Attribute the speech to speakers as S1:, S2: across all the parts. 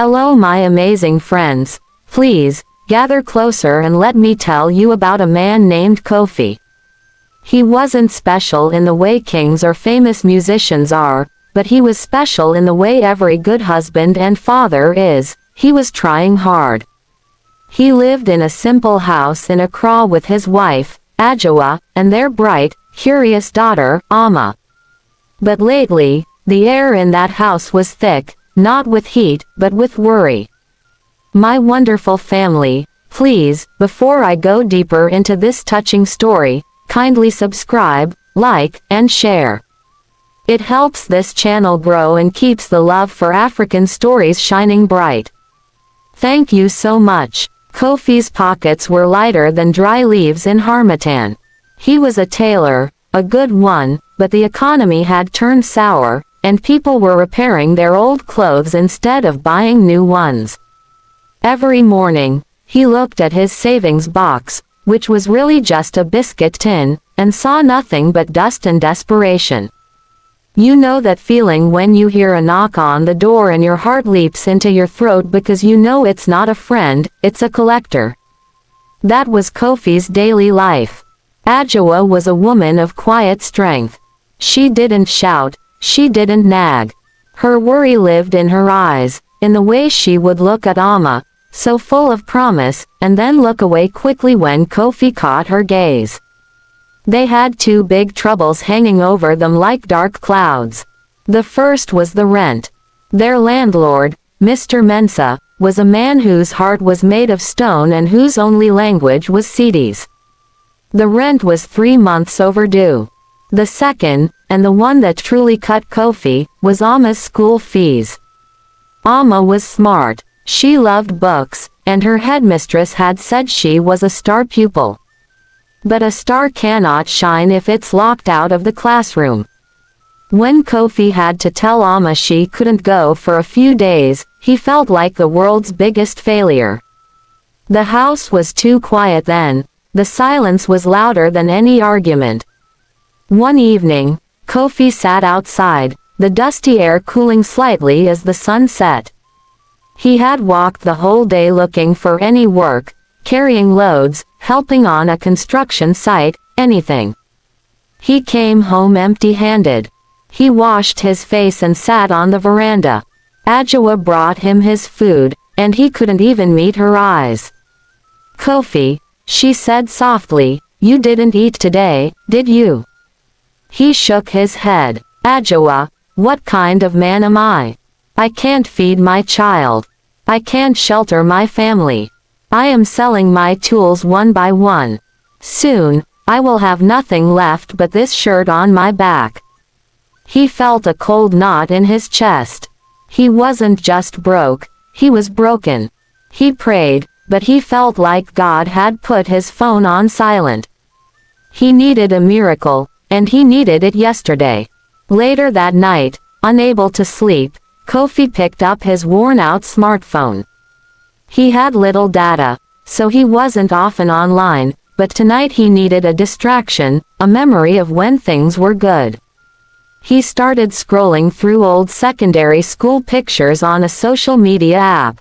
S1: Hello my amazing friends, please, gather closer and let me tell you about a man named Kofi. He wasn't special in the way kings or famous musicians are, but he was special in the way every good husband and father is. He was trying hard. He lived in a simple house in Accra with his wife, Adjoa, and their bright, curious daughter, Amma. But lately, the air in that house was thick, not with heat, but with worry. My wonderful family, please, before I go deeper into this touching story, kindly subscribe, like, and share. It helps this channel grow and keeps the love for African stories shining bright. Thank you so much. Kofi's pockets were lighter than dry leaves in Harmattan. He was a tailor, a good one, but the economy had turned sour, and people were repairing their old clothes instead of buying new ones. Every morning, he looked at his savings box, which was really just a biscuit tin, and saw nothing but dust and desperation. You know that feeling when you hear a knock on the door and your heart leaps into your throat because you know it's not a friend, it's a collector. That was Kofi's daily life. Adjoa was a woman of quiet strength. She didn't shout, she didn't nag. Her worry lived in her eyes, in the way she would look at Amma, so full of promise, and then look away quickly when Kofi caught her gaze. They had two big troubles hanging over them like dark clouds. The first was the rent. Their landlord, Mr. Mensah, was a man whose heart was made of stone and whose only language was cedis. The rent was 3 months overdue. The second, and the one that truly cut Kofi, was Amma's school fees. Amma was smart, she loved books, and her headmistress had said she was a star pupil. But a star cannot shine if it's locked out of the classroom. When Kofi had to tell Amma she couldn't go for a few days, he felt like the world's biggest failure. The house was too quiet then, the silence was louder than any argument. One evening, Kofi sat outside, the dusty air cooling slightly as the sun set. He had walked the whole day looking for any work, carrying loads, helping on a construction site, anything. He came home empty-handed. He washed his face and sat on the veranda. Adjoa brought him his food, and he couldn't even meet her eyes. "Kofi," she said softly, "you didn't eat today, did you?" He shook his head. "Adjoa, what kind of man am I? I can't feed my child. I can't shelter my family. I am selling my tools one by one. Soon, I will have nothing left but this shirt on my back." He felt a cold knot in his chest. He wasn't just broke, he was broken. He prayed, but he felt like God had put his phone on silent. He needed a miracle, and he needed it yesterday. Later that night, unable to sleep, Kofi picked up his worn-out smartphone. He had little data, so he wasn't often online, but tonight he needed a distraction, a memory of when things were good. He started scrolling through old secondary school pictures on a social media app.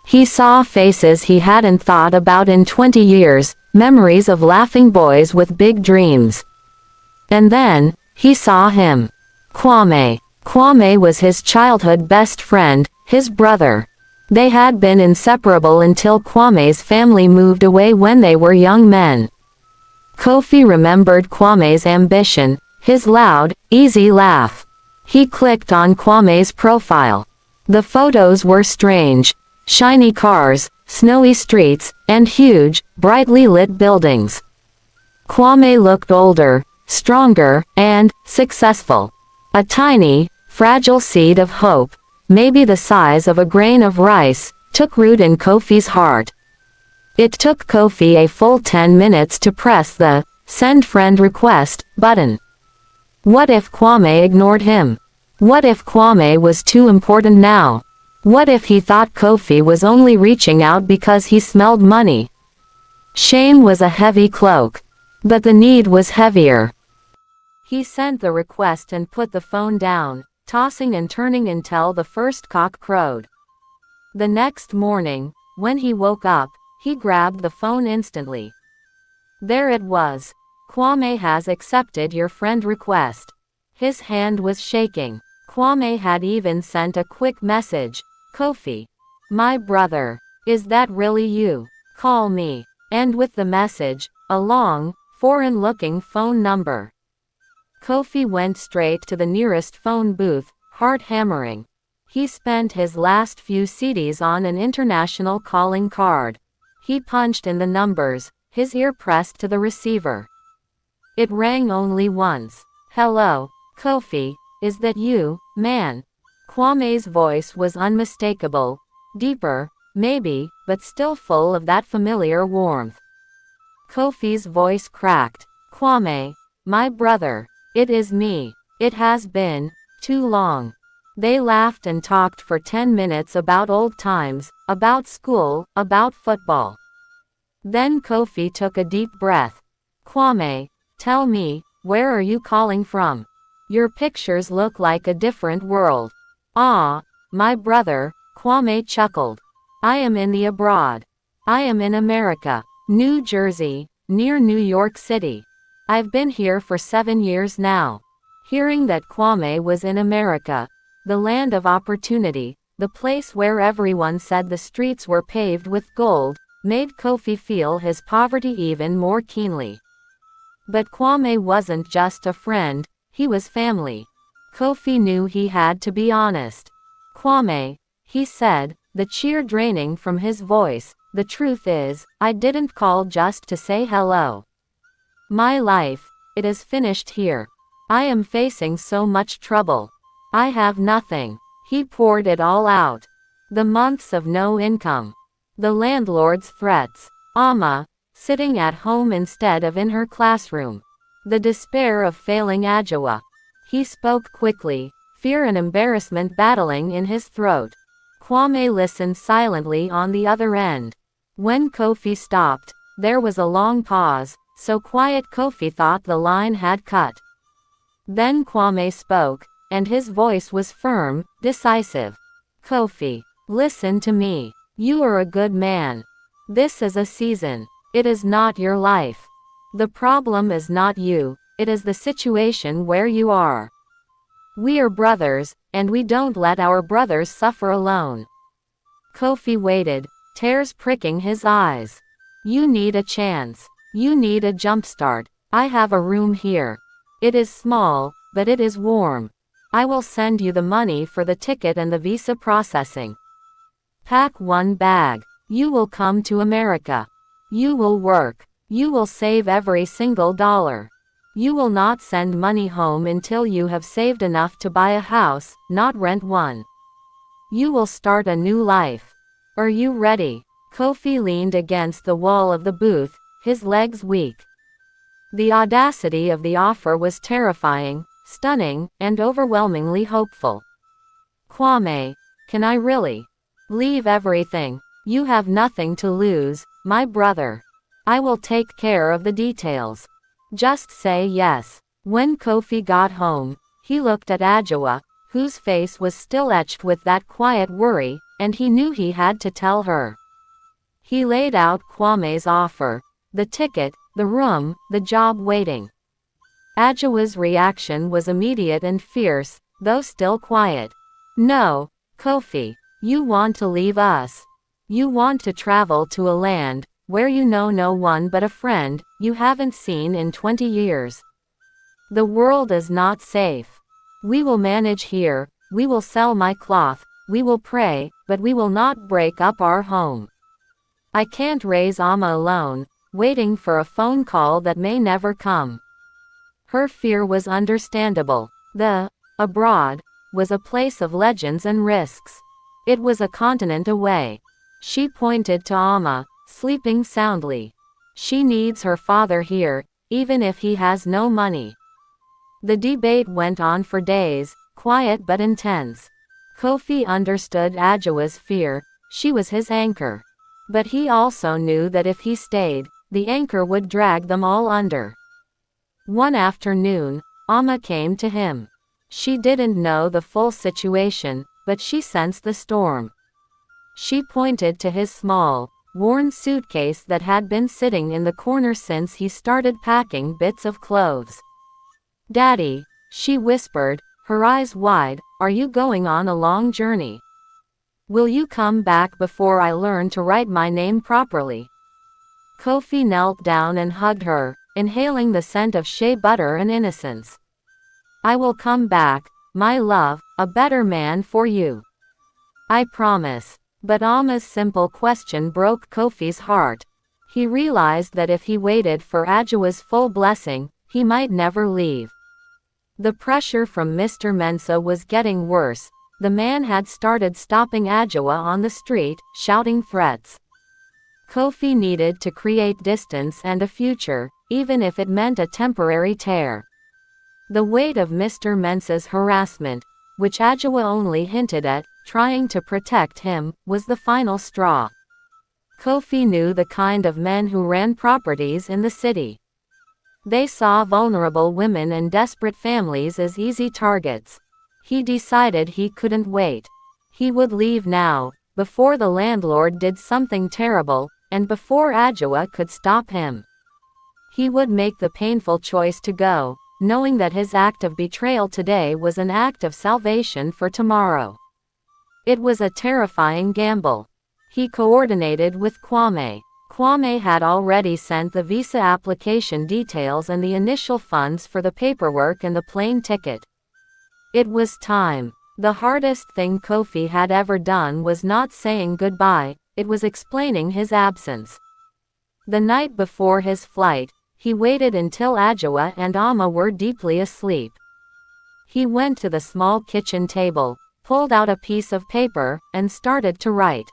S1: He saw faces he hadn't thought about in 20 years, memories of laughing boys with big dreams. And then, he saw him. Kwame. Kwame was his childhood best friend, his brother. They had been inseparable until Kwame's family moved away when they were young men. Kofi remembered Kwame's ambition, his loud, easy laugh. He clicked on Kwame's profile. The photos were strange. Shiny cars, snowy streets, and huge, brightly lit buildings. Kwame looked older, stronger, and successful. A tiny, fragile seed of hope, maybe the size of a grain of rice, took root in Kofi's heart. It took Kofi a full 10 minutes to press the "Send Friend Request" button. What if Kwame ignored him? What if Kwame was too important now? What if he thought Kofi was only reaching out because he smelled money? Shame was a heavy cloak. But the need was heavier. He sent the request and put the phone down, tossing and turning until the first cock crowed. The next morning, when he woke up, he grabbed the phone instantly. There it was. Kwame has accepted your friend request. His hand was shaking. Kwame had even sent a quick message. Kofi. My brother. Is that really you? Call me. And with the message, a long, foreign-looking phone number. Kofi went straight to the nearest phone booth, heart hammering. He spent his last few CDs on an international calling card. He punched in the numbers, his ear pressed to the receiver. It rang only once. Hello, Kofi, is that you, man? Kwame's voice was unmistakable, deeper, maybe, but still full of that familiar warmth. Kofi's voice cracked. Kwame, my brother, it is me. It has been too long. They laughed and talked for 10 minutes about old times, about school, about football. Then Kofi took a deep breath. Kwame, tell me, where are you calling from? Your pictures look like a different world. Ah, my brother, Kwame chuckled. I am in the abroad. I am in America, New Jersey, near New York City. I've been here for 7 years now. Hearing that Kwame was in America, the land of opportunity, the place where everyone said the streets were paved with gold, made Kofi feel his poverty even more keenly. But Kwame wasn't just a friend, he was family. Kofi knew he had to be honest. Kwame, he said, the cheer draining from his voice, the truth is, I didn't call just to say hello. My life, it is finished here. I am facing so much trouble. I have nothing. He poured it all out. The months of no income. The landlord's threats. Amma, sitting at home instead of in her classroom. The despair of failing Adjoa. He spoke quickly, fear and embarrassment battling in his throat. Kwame listened silently on the other end. When Kofi stopped, there was a long pause, so quiet Kofi thought the line had cut. Then Kwame spoke, and his voice was firm, decisive. Kofi, listen to me. You are a good man. This is a season. It is not your life. The problem is not you, it is the situation where you are. We are brothers, and we don't let our brothers suffer alone. Kofi waited, tears pricking his eyes. You need a chance. You need a jumpstart. I have a room here. It is small, but it is warm. I will send you the money for the ticket and the visa processing. Pack one bag. You will come to America. You will work. You will save every single dollar. You will not send money home until you have saved enough to buy a house, not rent one. You will start a new life. Are you ready? Kofi leaned against the wall of the booth, his legs weak. The audacity of the offer was terrifying, stunning, and overwhelmingly hopeful. Kwame, can I really? Leave everything. You have nothing to lose, my brother. I will take care of the details. Just say yes. When Kofi got home, he looked at Adjoa, whose face was still etched with that quiet worry, and he knew he had to tell her. He laid out Kwame's offer, the ticket, the room, the job waiting. Adjoa's reaction was immediate and fierce, though still quiet. No, Kofi, you want to leave us. You want to travel to a land where you know no one but a friend you haven't seen in 20 years. The world is not safe. We will manage here, we will sell my cloth, we will pray, but we will not break up our home. I can't raise Amma alone, waiting for a phone call that may never come. Her fear was understandable. The abroad was a place of legends and risks. It was a continent away. She pointed to Amma, sleeping soundly. She needs her father here, even if he has no money. The debate went on for days, quiet but intense. Kofi understood Adjoa's fear, she was his anchor. But he also knew that if he stayed, the anchor would drag them all under. One afternoon, Amma came to him. She didn't know the full situation, but she sensed the storm. She pointed to his small, worn suitcase that had been sitting in the corner since he started packing bits of clothes. "Daddy," she whispered, her eyes wide, "are you going on a long journey? Will you come back before I learn to write my name properly?" Kofi knelt down and hugged her, inhaling the scent of shea butter and innocence. "I will come back, my love, a better man for you. I promise." But Amma's simple question broke Kofi's heart. He realized that if he waited for Adjoa's full blessing, he might never leave. The pressure from Mr. Mensah was getting worse. The man had started stopping Adjoa on the street, shouting threats. Kofi needed to create distance and a future, even if it meant a temporary tear. The weight of Mr. Mensah's harassment, which Adjoa only hinted at, trying to protect him, was the final straw. Kofi knew the kind of men who ran properties in the city. They saw vulnerable women and desperate families as easy targets. He decided he couldn't wait. He would leave now, before the landlord did something terrible, and before Adjoa could stop him. He would make the painful choice to go, knowing that his act of betrayal today was an act of salvation for tomorrow. It was a terrifying gamble. He coordinated with Kwame. Kwame had already sent the visa application details and the initial funds for the paperwork and the plane ticket. It was time. The hardest thing Kofi had ever done was not saying goodbye, it was explaining his absence. The night before his flight, he waited until Adjoa and Amma were deeply asleep. He went to the small kitchen table, pulled out a piece of paper, and started to write.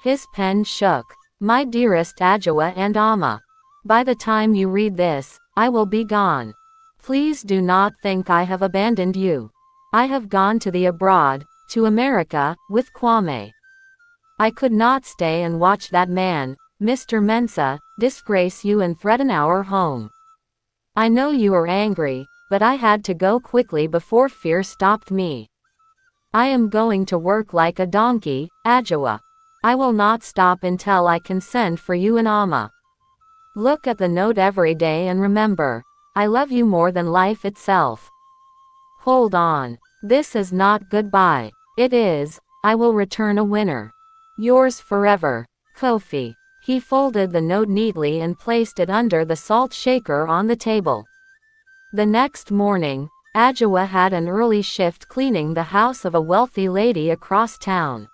S1: His pen shook. "My dearest Adjoa and Amma. By the time you read this, I will be gone. Please do not think I have abandoned you. I have gone to the abroad, to America, with Kwame. I could not stay and watch that man, Mr. Mensah, disgrace you and threaten our home. I know you are angry, but I had to go quickly before fear stopped me. I am going to work like a donkey, Adjoa. I will not stop until I can send for you and Amma. Look at the note every day and remember, I love you more than life itself. Hold on. This is not goodbye. It is, I will return a winner. Yours forever, Kofi." He folded the note neatly and placed it under the salt shaker on the table. The next morning, Adjoa had an early shift cleaning the house of a wealthy lady across town.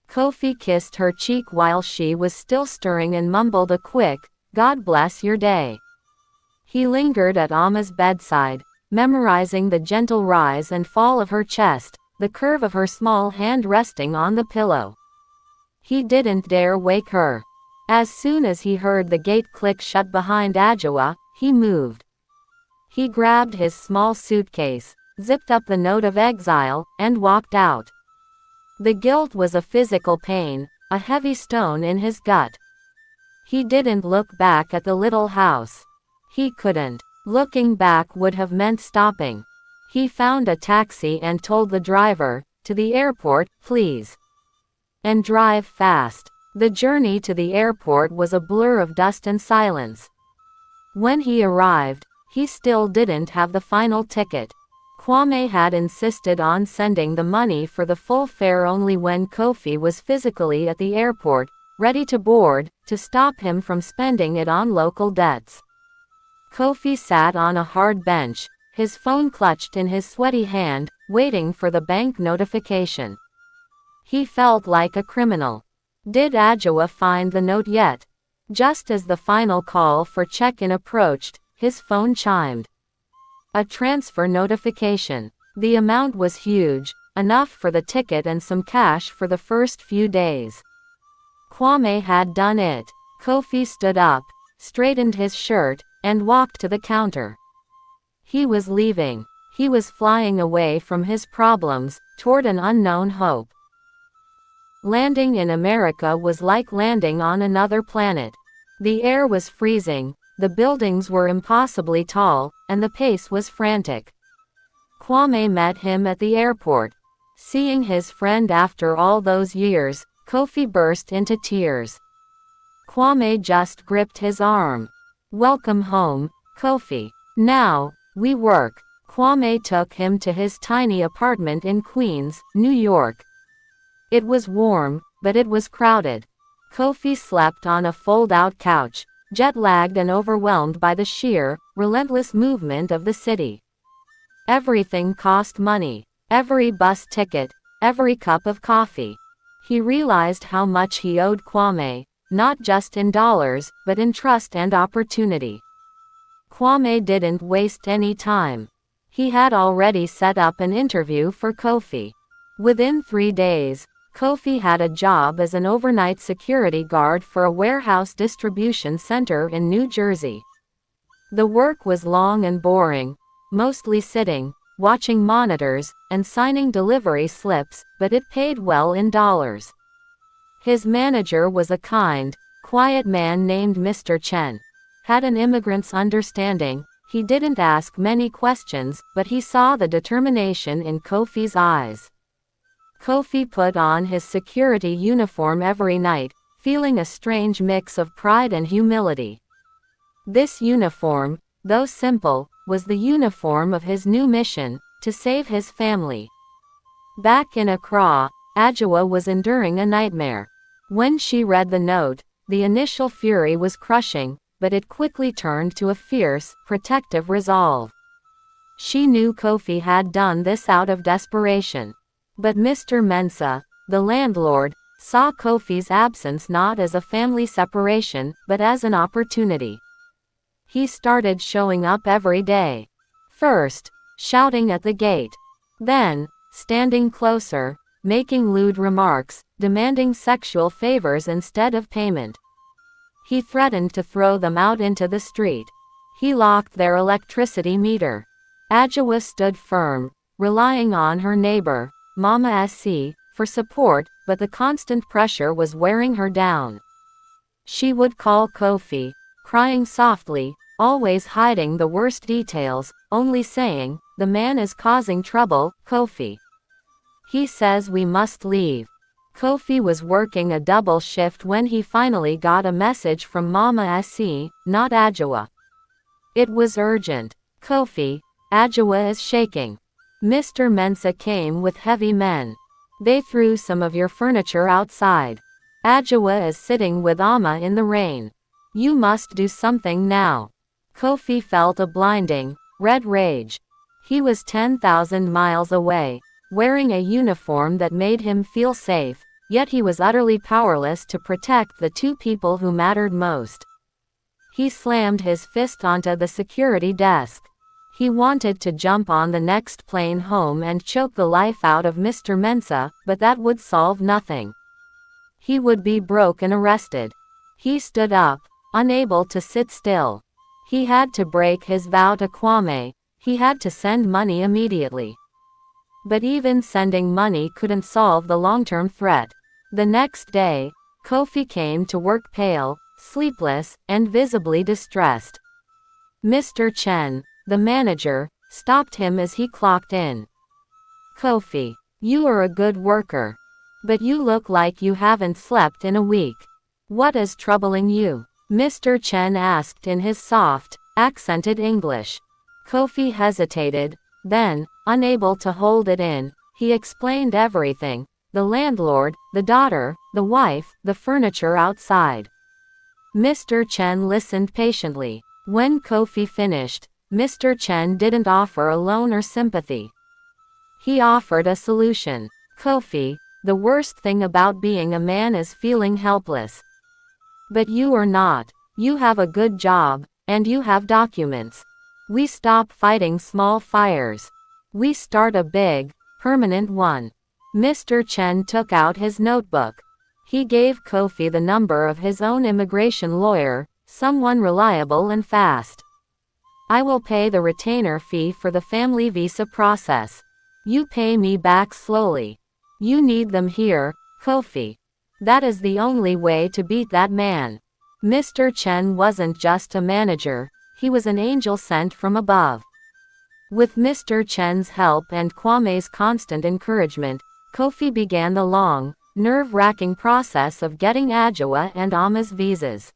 S1: Kofi kissed her cheek while she was still stirring and mumbled a quick, "God bless your day." He lingered at Amma's bedside, memorizing the gentle rise and fall of her chest, the curve of her small hand resting on the pillow. He didn't dare wake her. As soon as he heard the gate click shut behind Adjoa, he moved. He grabbed his small suitcase, zipped up the note of exile, and walked out. The guilt was a physical pain, a heavy stone in his gut. He didn't look back at the little house. He couldn't. Looking back would have meant stopping. He found a taxi and told the driver, "To the airport, please. And drive fast." The journey to the airport was a blur of dust and silence. When he arrived, he still didn't have the final ticket. Kwame had insisted on sending the money for the full fare only when Kofi was physically at the airport, ready to board, to stop him from spending it on local debts. Kofi sat on a hard bench, his phone clutched in his sweaty hand, waiting for the bank notification. He felt like a criminal. Did Adjoa find the note yet? Just as the final call for check-in approached, his phone chimed. A transfer notification. The amount was huge, enough for the ticket and some cash for the first few days. Kwame had done it. Kofi stood up, straightened his shirt, and walked to the counter. He was leaving. He was flying away from his problems, toward an unknown hope. Landing in America was like landing on another planet. The air was freezing, the buildings were impossibly tall, and the pace was frantic. Kwame met him at the airport. Seeing his friend after all those years, Kofi burst into tears. Kwame just gripped his arm. "Welcome home, Kofi. Now, we work." Kwame took him to his tiny apartment in Queens, New York. It was warm, but it was crowded. Kofi slept on a fold-out couch, jet-lagged and overwhelmed by the sheer, relentless movement of the city. Everything cost money. Every bus ticket, every cup of coffee. He realized how much he owed Kwame, not just in dollars, but in trust and opportunity. Kwame didn't waste any time. He had already set up an interview for Kofi. Within 3 days, Kofi had a job as an overnight security guard for a warehouse distribution center in New Jersey. The work was long and boring, mostly sitting, watching monitors, and signing delivery slips, but it paid well in dollars. His manager was a kind, quiet man named Mr. Chen. Had an immigrant's understanding. He didn't ask many questions, but he saw the determination in Kofi's eyes. Kofi put on his security uniform every night, feeling a strange mix of pride and humility. This uniform, though simple, was the uniform of his new mission, to save his family. Back in Accra, Adjoa was enduring a nightmare. When she read the note, the initial fury was crushing, but it quickly turned to a fierce, protective resolve. She knew Kofi had done this out of desperation. But Mr. Mensah, the landlord, saw Kofi's absence not as a family separation, but as an opportunity. He started showing up every day. First, shouting at the gate. Then, standing closer, making lewd remarks, demanding sexual favors instead of payment. He threatened to throw them out into the street. He locked their electricity meter. Adjoa stood firm, relying on her neighbor, Mama SC, for support, but the constant pressure was wearing her down. She would call Kofi, crying softly, always hiding the worst details, only saying, "The man is causing trouble, Kofi. He says we must leave." Kofi was working a double shift when he finally got a message from Mama SC, not Adjoa. It was urgent. "Kofi, Adjoa is shaking. Mr. Mensah came with heavy men. They threw some of your furniture outside. Adjoa is sitting with Amma in the rain. You must do something now." Kofi felt a blinding, red rage. He was 10,000 miles away, wearing a uniform that made him feel safe, yet he was utterly powerless to protect the two people who mattered most. He slammed his fist onto the security desk. He wanted to jump on the next plane home and choke the life out of Mr. Mensah, but that would solve nothing. He would be broke and arrested. He stood up, unable to sit still. He had to break his vow to Kwame. He had to send money immediately. But even sending money couldn't solve the long-term threat. The next day, Kofi came to work pale, sleepless, and visibly distressed. Mr. Chen, the manager, stopped him as he clocked in. "Kofi, you are a good worker. But you look like you haven't slept in a week. What is troubling you?" Mr. Chen asked in his soft, accented English. Kofi hesitated, then, unable to hold it in, he explained everything: the landlord, the daughter, the wife, the furniture outside. Mr. Chen listened patiently. When Kofi finished, Mr. Chen didn't offer a loan or sympathy. He offered a solution. "Kofi, the worst thing about being a man is feeling helpless. But you are not. You have a good job, and you have documents. We stop fighting small fires. We start a big, permanent one." Mr. Chen took out his notebook. He gave Kofi the number of his own immigration lawyer, someone reliable and fast. "I will pay the retainer fee for the family visa process. You pay me back slowly. You need them here, Kofi. That is the only way to beat that man." Mr. Chen wasn't just a manager, he was an angel sent from above. With Mr. Chen's help and Kwame's constant encouragement, Kofi began the long, nerve-wracking process of getting Adjoa and Amma's visas.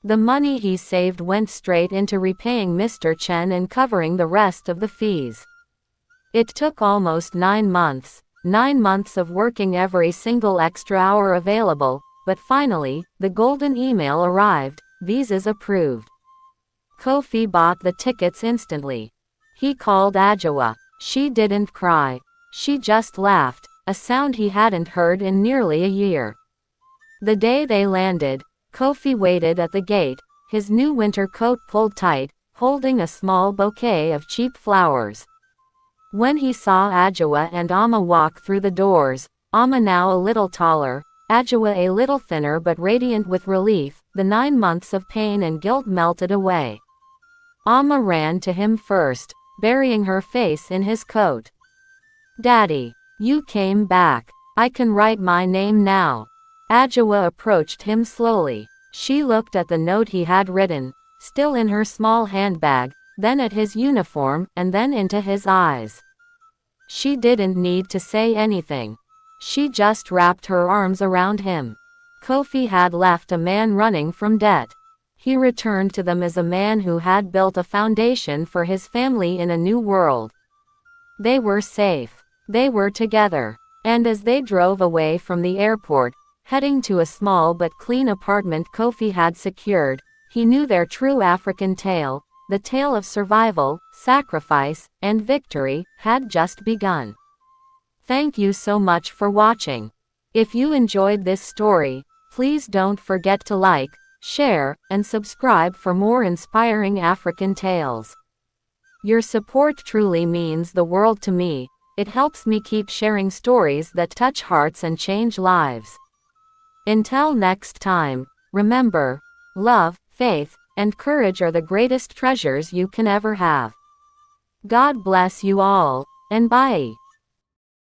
S1: The money he saved went straight into repaying Mr. Chen and covering the rest of the fees. It took almost 9 months. 9 months of working every single extra hour available, but finally, the golden email arrived, visas approved. Kofi bought the tickets instantly. He called Adjoa. She didn't cry. She just laughed, a sound he hadn't heard in nearly a year. The day they landed, Kofi waited at the gate, his new winter coat pulled tight, holding a small bouquet of cheap flowers. When he saw Adjoa and Amma walk through the doors, Amma now a little taller, Adjoa a little thinner but radiant with relief, the 9 months of pain and guilt melted away. Amma ran to him first, burying her face in his coat. "Daddy, you came back. I can write my name now." Adjoa approached him slowly. She looked at the note he had written, still in her small handbag, then at his uniform, and then into his eyes. She didn't need to say anything. She just wrapped her arms around him. Kofi had left a man running from debt. He returned to them as a man who had built a foundation for his family in a new world. They were safe. They were together. And as they drove away from the airport, heading to a small but clean apartment Kofi had secured, he knew their true African tale, the tale of survival, sacrifice, and victory, had just begun. Thank you so much for watching. If you enjoyed this story, please don't forget to like, share, and subscribe for more inspiring African tales. Your support truly means the world to me. It helps me keep sharing stories that touch hearts and change lives. Until next time, remember, love, faith, and courage are the greatest treasures you can ever have. God bless you all, and bye.